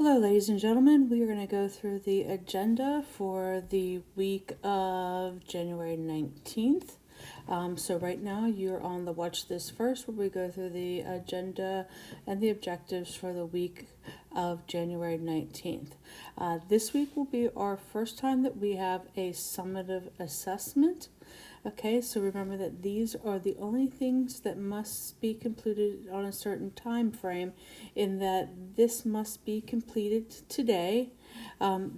Hello, ladies and gentlemen. We are going to go through the agenda for the week of January 19th. So right now you're on the Watch This First, where we go through the agenda and the objectives for the week of January 19th. This week will be our first time that we have a summative assessment. Okay, so remember that these are the only things that must be completed on a certain time frame, in that this must be completed today.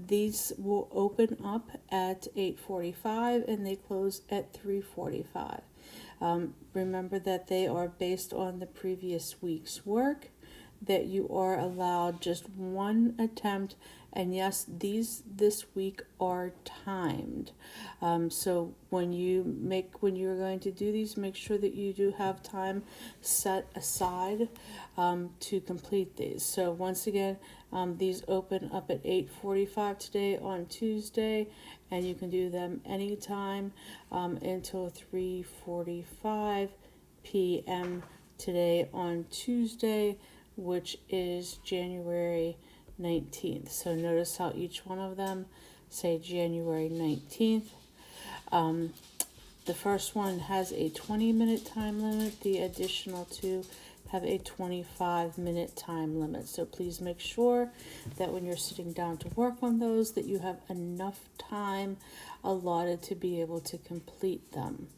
These will open up at 8:45 and they close at 3:45. Remember that they are based on the previous week's work, that you are allowed just one attempt, and yes, these this week are timed. So when you're going to do these, make sure that you do have time set aside to complete these. So once again, these open up at 8:45 today on Tuesday, and you can do them anytime until 3:45 p.m. today on Tuesday, which is January 19th. So notice how each one of them say January 19th. The first one has a 20-minute time limit. The additional two have a 25-minute time limit. So please make sure that when you're sitting down to work on those, that you have enough time allotted to be able to complete them.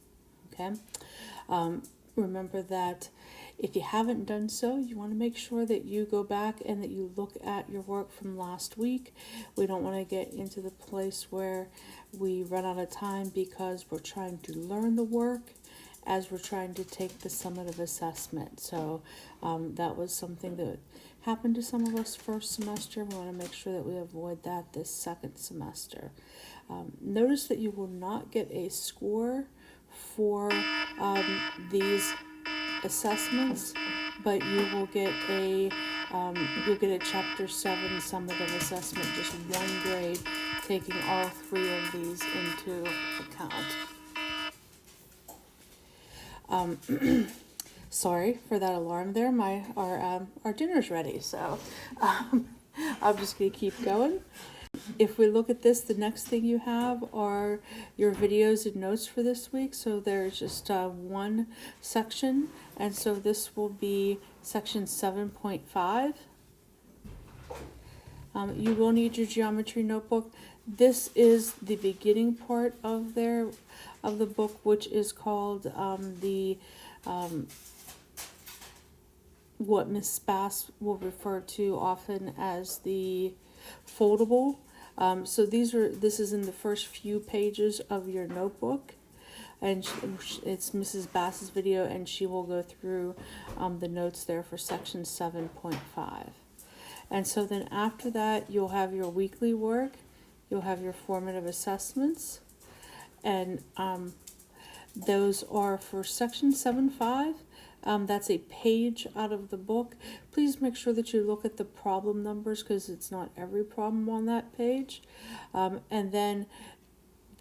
Okay? Remember that if you haven't done so, you want to make sure that you go back and that you look at your work from last week. We don't want to get into the place where we run out of time because we're trying to learn the work as we're trying to take the summative assessment. So that was something that happened to some of us first semester. We want to make sure that we avoid that this second semester. Notice that you will not get a score for these assessments, but you will get a chapter 7 summative assessment, just one grade, taking all three of these into account. Sorry for that alarm there. Our dinner's ready, so I'm just gonna keep going. If we look at this, the next thing you have are your videos and notes for this week. So there's just one section, and so this will be section 7.5. You will need your geometry notebook. This is the beginning part of the book, which is called what Miss Bass will refer to often as the foldable. So this is in the first few pages of your notebook, and it's Mrs. Bass's video, and she will go through the notes there for section 7.5. And so then after that, you'll have your weekly work, you'll have your formative assessments, and those are for section 7.5. That's a page out of the book. Please make sure that you look at the problem numbers, because it's not every problem on that page. And then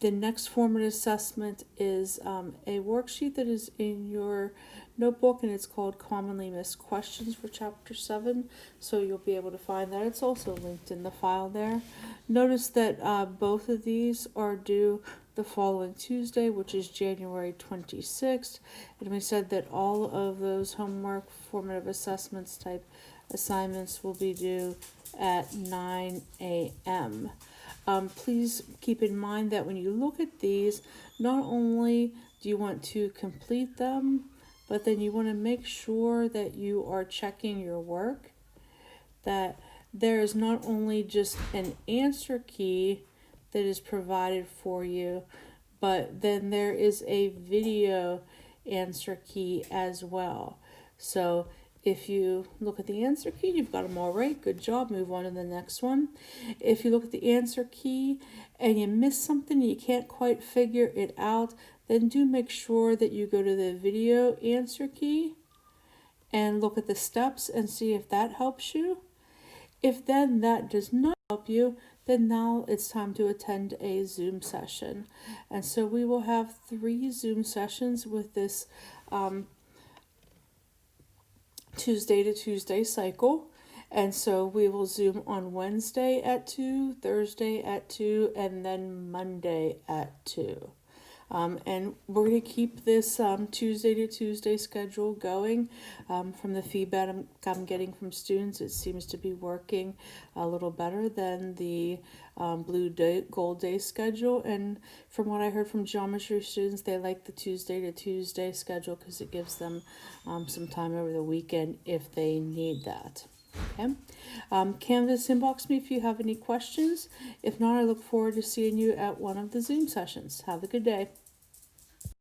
the next formative assessment is a worksheet that is in your notebook, and it's called Commonly Missed Questions for Chapter 7. So you'll be able to find that. It's also linked in the file there. Notice that both of these are due the following Tuesday, which is January 26th. And we said that all of those homework formative assessments type assignments will be due at 9 a.m. Please keep in mind that when you look at these, not only do you want to complete them, but then you want to make sure that you are checking your work, that there is not only just an answer key that is provided for you, but then there is a video answer key as well. So if you look at the answer key, you've got them all right. Good job. Move on to the next one. If you look at the answer key and you miss something, you can't quite figure it out, then do make sure that you go to the video answer key and look at the steps and see if that helps you. If then that does not help you, then now it's time to attend a Zoom session. And so we will have 3 Zoom sessions with this Tuesday to Tuesday cycle. And so we will Zoom on Wednesday at 2, Thursday at 2, and then Monday at 2. And we're going to keep this Tuesday to Tuesday schedule going. From the feedback I'm getting from students, it seems to be working a little better than the blue day, gold day schedule. And from what I heard from geometry students, they like the Tuesday to Tuesday schedule because it gives them some time over the weekend if they need that. Okay. Canvas, inbox me if you have any questions. If not, I look forward to seeing you at one of the Zoom sessions. Have a good day.